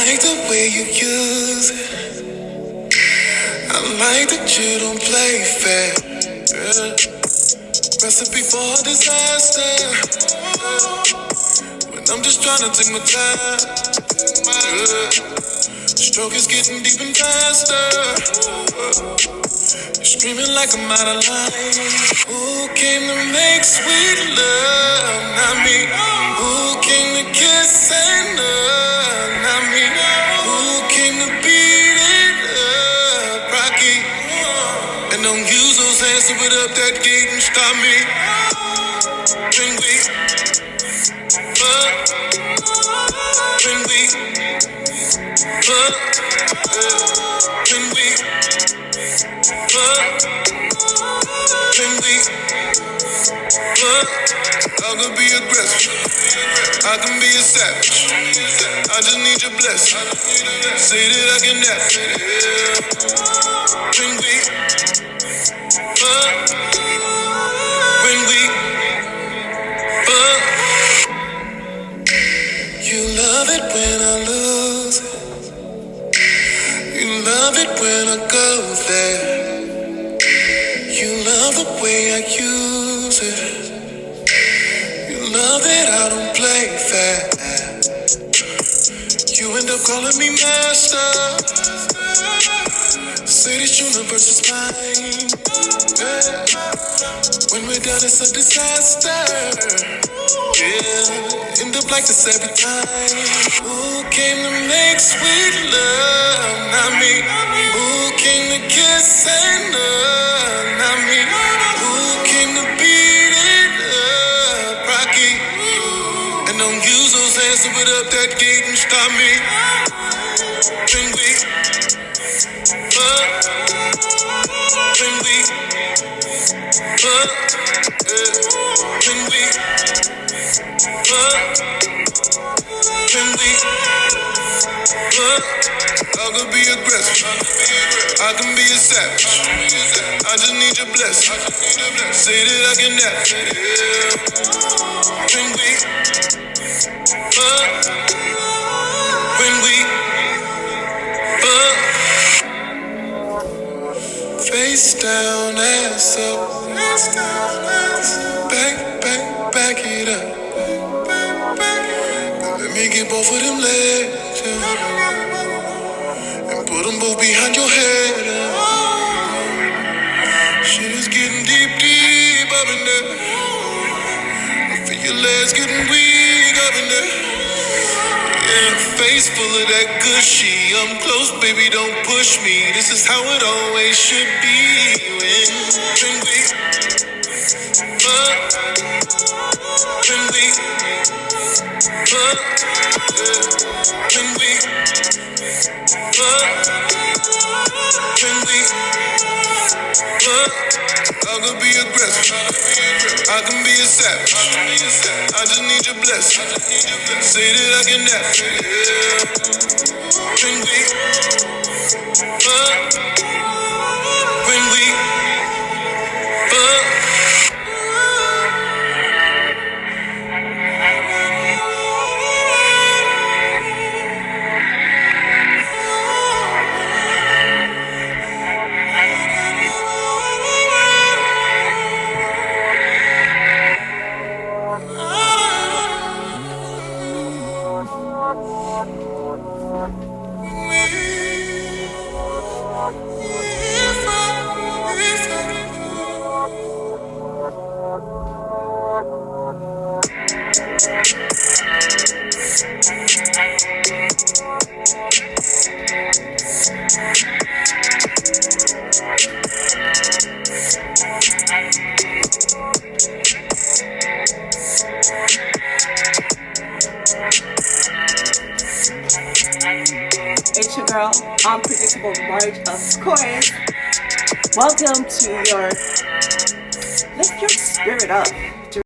like the way you use it. I like that you don't play fair. Yeah. Recipe for disaster. When I'm just trying to take my time. Yeah. Stroke is getting deep and faster. You're screaming like I'm out of line. Who came to make sweet love? Not me. Who came to kiss and love? Not me. Who came to beat it up? Rocky. And don't use those hands to put up that gate and stop me. When we fuck. When we fuck. When we fuck. When we fuck. I can be aggressive. I can be a savage. I just need your blessing. Say that I can have it. When we fuck. When we fuck. You love it when I lose it. You love it when I go there. You love the way I use it. You love that I don't play fair. You end up calling me master. Say this universe is mine. Yeah. When we're done, it's a disaster. Yeah, end up like this every time. Who came to make sweet love? Not me. Who came to kiss and love? Not me. Who came to beat it up? Rocky. And don't use those hands to put up that gate and stop me. When we fuck. When we fuck. When we fuck. When we fuck. I can be aggressive. I can be a savage. I just need your blessing. Say that I can have it. When we fuck. When we fuck. Face down, ass up. Back it up. Let me get both of them legs, yeah. And put them both behind your head. Shit is getting deep up in there. I feel your legs getting weak up in there. And a face full of that gushy. I'm close, baby, don't push me. This is how it always should be. When we fuck. When we fuck. When we fuck. When we fuck. I can be aggressive. I can be a savage. I just need your blessing. Say that I can have it. When we fuck. When we fuck. It's your girl, Unpredictable Marge, of course. Welcome to your Lift Your Spirit Up